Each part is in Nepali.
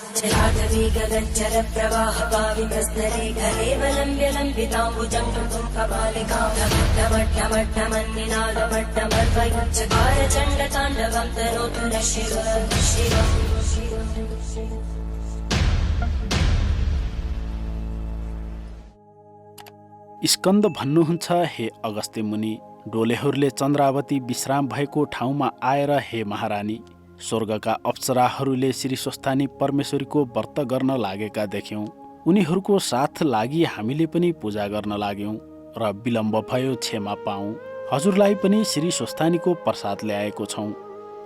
जलाटवी गगनचर प्रवाह पावितस्तरे घरेवलम्ब्य लम्बिताम्बुजं कृतं कपालिकां ढमढमढमन्निनादमड्डमर्वयुच्चकार चण्डताण्डवं तनोतु नः शिव। स्कन्द भन्नुहुन्छ, हे अगस्त्य मुनि, डोलेहरूले चन्द्रावती विश्राम भएको ठाउँमा आएर हे महारानी, स्वर्गका अप्सराहरूले श्री स्वस्थानी परमेश्वरीको व्रत गर्न लागेका देख्यौं। उनीहरूको साथ लागि हामीले पनि पूजा गर्न लाग्यौं र विलम्ब भयो, क्षमा पाऊ। हजुरलाई पनि श्री स्वस्थानीको प्रसाद ल्याएको छौं,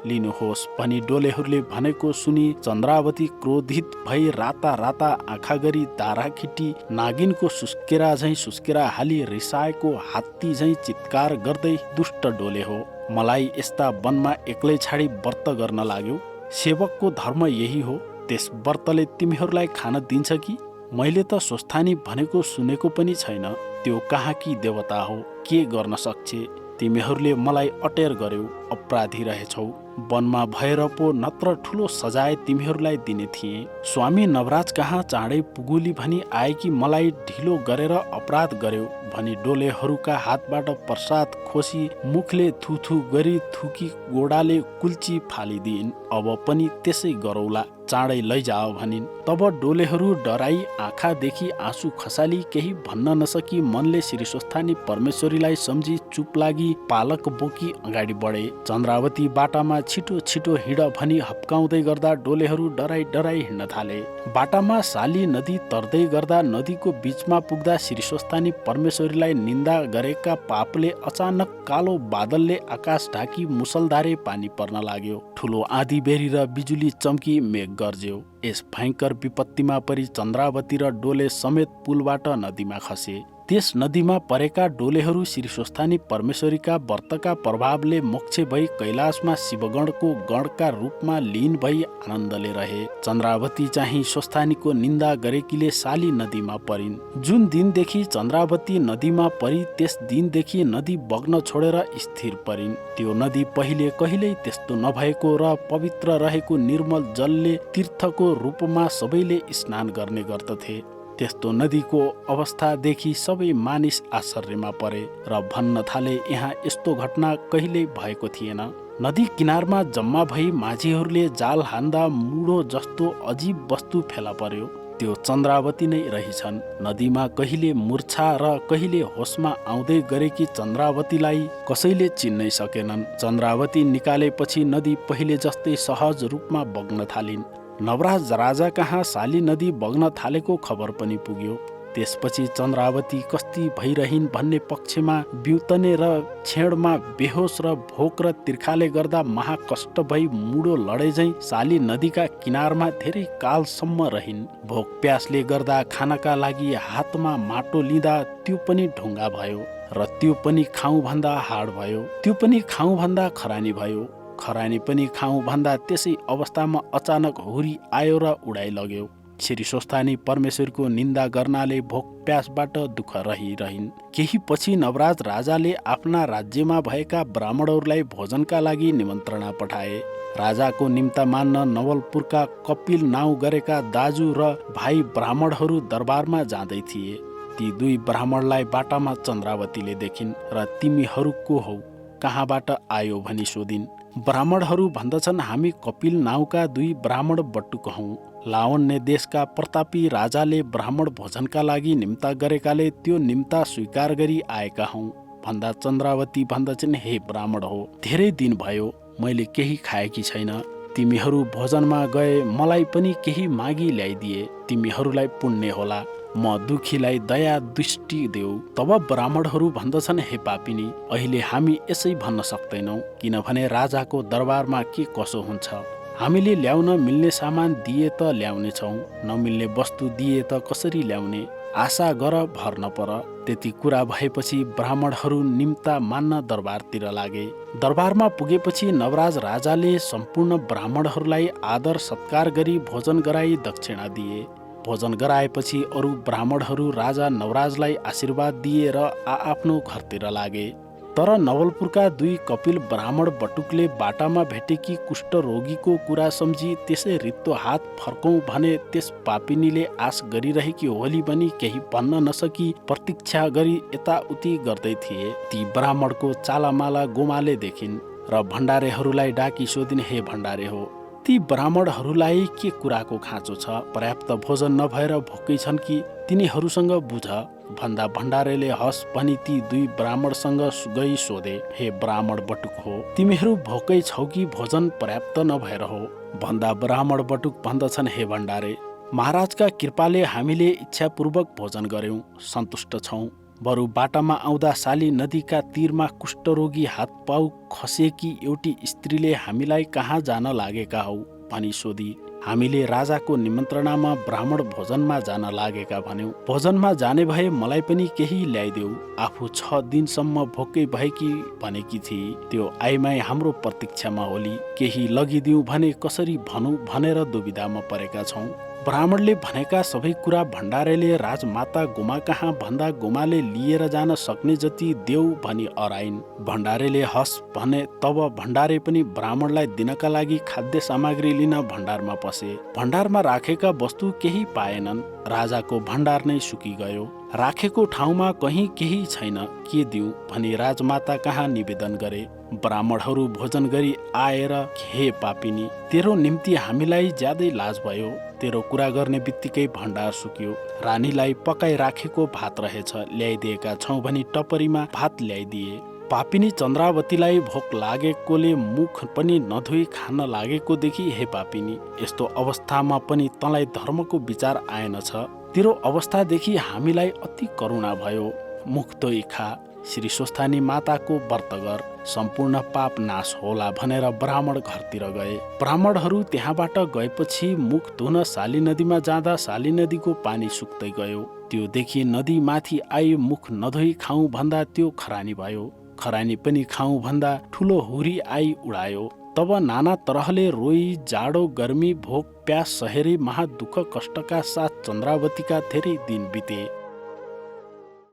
लिनुहोस् भनी डोलेहरूले भनेको सुनि चन्द्रावती क्रोधित भई राता राता आँखा गरी दारा खिटी नागिनको सुस्केरा झैं सुस्केरा हाली रिसाएको हात्ती झैं चित्कार गर्दै, दुष्ट डोले हो, मलाई यस्ता वनमा एक्लै छाडी व्रत गर्न लाग्यो। सेवकको धर्म यही हो, त्यस व्रतले तिमीहरूलाई खान दिन्छ कि? मैले त स्वस्थानी भनेको सुनेको पनि छैन। त्यो कहाँ कि देवता हो, के गर्न सक्छ? तिमीहरूले मलाई अटेर गर्यौ, अपराधी रहेछौ। वनमा भएर पो नत्र ठुलो सजाय तिमीहरूलाई दिने थिए। स्वामी नवराज कहाँ चाँडै पुगुली भनी आएकी मलाई ढिलो गरेर अपराध गर्यौ भनी डोलेहरूका हातबाट प्रसाद खोसी मुखले थुथु गरी थुकी गोडाले कुल्ची फालिदिइन्। अब पनि त्यसै गरौला, चाँडै लैजाओ भनिन्। तब डोलेहरू डराई आँखादेखि आँसु खसाली केही भन्न नसकी मनले श्री स्वस्थानी परमेश्वरीलाई सम्झी चुप लागि पालक बोकी अगाडि बढे। चन्द्रावती बाटामा छिटो छिटो हिँड भनी हप्काउँदै गर्दा डोलेहरू डराई डराई हिँड्न थाले। बाटामा साली नदी तर्दै गर्दा नदीको बीचमा पुग्दा श्री स्वस्थानी परमेश्वरीलाई निन्दा गरेका पापले अचानक कालो बादलले आकाश ढाकी मुसलधारे पानी पर्न लाग्यो। ठुलो आँधी बेरी र बिजुली चम्की मेघ गर्ज्यो। यस भयंकर विपत्तिमा परि चन्द्रावती र डोले समेत पुलबाट नदीमा खसे। त्यस नदीमा परेका डोलेहरू श्री स्वस्थानी परमेश्वरीका व्रतका प्रभावले मोक्ष भई कैलाशमा शिवगणको गणका रूपमा लीन भई आनन्दले रहे। चन्द्रावती चाहिँ स्वस्थानीको निन्दा गरेकीले साली नदीमा परिन्। जुन दिनदेखि चन्द्रावती नदीमा परि त्यस दिनदेखि नदी बग्न छोडेर स्थिर परिन्। त्यो नदी पहिले कहिल्यै त्यस्तो नभएको र पवित्र रहेको निर्मल जलले तीर्थको रूपमा सबैले स्नान गर्ने गर्दथे। त्यस्तो नदीको अवस्था देखि सबै मानिस आश्चर्यमा परे र भन्न थाले, यहाँ यस्तो घटना कहिल्यै भएको थिएन। नदी किनारमा जम्मा भई माझीहरूले जाल हान्दा मुडो जस्तो अजीब वस्तु फेला पर्यो। त्यो चन्द्रावती नै रहेछन्। नदीमा कहिले मूर्छा र कहिले होसमा आउँदै गरेकी चन्द्रावतीलाई कसैले चिन्नै सकेनन्। चन्द्रावती निकालेपछि नदी पहिले जस्तै सहज रूपमा बग्न थालिन्। नवराज राजा कहाँ साली नदी बग्न थालेको खबर पनि पुग्यो। त्यसपछि चन्द्रावती कस्ती भइरहन् भन्ने पक्षमा ब्युतने र छेडमा बेहोस र भोक र तिर्खाले गर्दा महाकष्ट भई मुडो लडे झैं साली नदीका किनारमा धेरै कालसम्म रहिन्। भोक प्यासले गर्दा खानका लागि हातमा माटो लिँदा त्यो पनि ढुङ्गा भयो र त्यो पनि खाउँ भन्दा हाड भयो। त्यो पनि खाउँ भन्दा खरानी भयो। खरानी पनि खाउँ भन्दा त्यसै अवस्थामा अचानक हुरी आयो र उडाइ लग्यो। श्री स्वस्थानी परमेश्वरको निन्दा गर्नाले भोक प्यासबाट दुःख रहिरहन्। केही पछि नवराज राजाले आफ्ना राज्यमा भएका ब्राह्मणहरूलाई भोजनका लागि निमन्त्रणा पठाए। राजाको निम्ता मान्न नवलपुरका कपिल नाउँ गरेका दाजु र भाइ ब्राह्मणहरू दरबारमा जाँदै थिए। ती दुई ब्राह्मणलाई बाटामा चन्द्रावतीले देखिन् र तिमीहरू को हौ, कहाँबाट आयो भनी सोधिन्। ब्राह्मणहरू भन्दछन्, हामी कपिल नाउँका दुई ब्राह्मण बटुक हौं। लावण्य देशका प्रतापी राजाले ब्राह्मण भोजनका लागि निम्ता गरेकाले त्यो निम्ता स्वीकार गरी आएका हौं भन्दा चन्द्रावती भन्दछन्, हे ब्राह्मण हो, धेरै दिन भयो मैले केही खाएकी छैन। तिमीहरू भोजनमा गए मलाई पनि केही मागी ल्याइदिए तिमीहरूलाई पुण्य होला। म दुखीलाई दया दृष्टि देऊ। तब ब्राह्मणहरू भन्दछन्, हे पापिनी, अहिले हामी यसै भन्न सक्दैनौ, किनभने राजाको दरबारमा के कसो हुन्छ। हामीले ल्याउन मिल्ने सामान दिए त ल्याउने छौं, नमिल्ने वस्तु दिए त कसरी ल्याउने। आशा गर, भर नपर। त्यति कुरा भएपछि ब्राह्मणहरू निम्ता मान्न दरबारतिर लागे। दरबारमा पुगेपछि नवराज राजाले सम्पूर्ण ब्राह्मणहरूलाई आदर सत्कार गरी भोजन गराई दक्षिणा दिए। भोजन गराएपछि अरू ब्राह्मणहरू राजा नवराजलाई आशीर्वाद दिए र आआफ्नो घरतिर लागे। तर नवलपुरका 2 कपिल ब्राह्मण बटुकले बाटामा भेटेकी कुष्ठरोगीको कुरा सम्झी त्यसै रित्तो हात फर्कौं भने त्यस पापिनीले आश गरिरहेकी होली भनी केही भन्न नसकी प्रतीक्षा गरी यताउति गर्दै थिए। ती ब्राह्मणको चालामाला गोमाले देखिन् र भण्डारेहरूलाई डाकी सोधिन्, हे भण्डारे हो, ती ब्राह्मणहरूलाई के कुराको खाँचो छ? पर्याप्त भोजन नभएर भोकै छन् कि? तिनीहरूसँग बुझ भन्दा भण्डारेले हस भनी ती 2 ब्राह्मणसँग गई सोधे, हे ब्राह्मण बटुक हो, तिमीहरू भोकै छौ कि भोजन पर्याप्त नभएर हो? भन्दा ब्राह्मण बटुक भन्दछन्, हे भण्डारे, महाराजका कृपाले हामीले इच्छापूर्वक भोजन गर्यौं, सन्तुष्ट छौं। बरु बाटामा आउँदा साली नदीका तीरमा कुष्ठरोगी हातपाउ खसेकी एउटी स्त्रीले हामीलाई कहाँ जान लागेका हौ भनी सोधी। हामीले राजाको निमन्त्रणामा ब्राह्मण भोजनमा जान लागेका भन्यौं। भोजनमा जाने भए मलाई पनि केही ल्याइदेऊ, आफू 6 दिनसम्म भोकै भएकी भनेकी थिए। त्यो आइमाई हाम्रो प्रतीक्षामा होली, केही लगिदिऊ भने कसरी भनौं भनेर दुविधामा परेका छौं। ब्राह्मणले भनेका सबै कुरा भण्डारेले राजमाता गोमा कहाँ भन्दा गोमाले लिएर जान सक्ने जति देऊ भनी अराइन्। भण्डारेले हस भने तब भण्डारे पनि ब्राह्मणलाई दिनका लागि खाद्य सामग्री लिन भण्डारमा पसे। भण्डारमा राखेका वस्तु केही पाएनन्। राजाको भण्डार नै सुकी गयो। राखेको ठाउँमा कहीँ केही छैन, के दिउँ भनी राजमाता कहाँ निवेदन गरे। ब्राह्मणहरू भोजन गरी आएर, हे पापिनी, तेरो निम्ति हामीलाई ज्यादै लाज भयो। तेरो कुरा गर्ने बित्तिकै भण्डार सुक्यो। रानीलाई पकाइ राखेको भात रहेछ, ल्याइदिएका छौं भनी टपरीमा भात ल्याइदिए। पापिनी चन्द्रावतीलाई भोक लागेकोले मुख पनि नधोई खान लागेको देखि, हे पापिनी, यस्तो अवस्थामा पनि तँलाई धर्मको विचार आएनछ। तेरो अवस्थादेखि हामीलाई अति करुणा भयो। मुख धोई खा, श्री स्वस्थानी माताको व्रत गर, सम्पूर्ण पाप नाश होला भनेर ब्राह्मण घरतिर गए। ब्राह्मणहरू त्यहाँबाट गएपछि मुख धुन साली नदीमा जाँदा साली नदीको पानी सुक्दै गयो। त्यो देखि नदी माथि आई मुख नधोई खाउँ भन्दा त्यो खरानी भयो। खरानी पनि खाउँ भन्दा ठुलो हुरी आई उडायो। तब नाना तरहले रोई, जाडो गर्मी भोक प्यास सहेरी महा दुःख कष्टका साथ चन्द्रावतीका धेरै दिन बिते।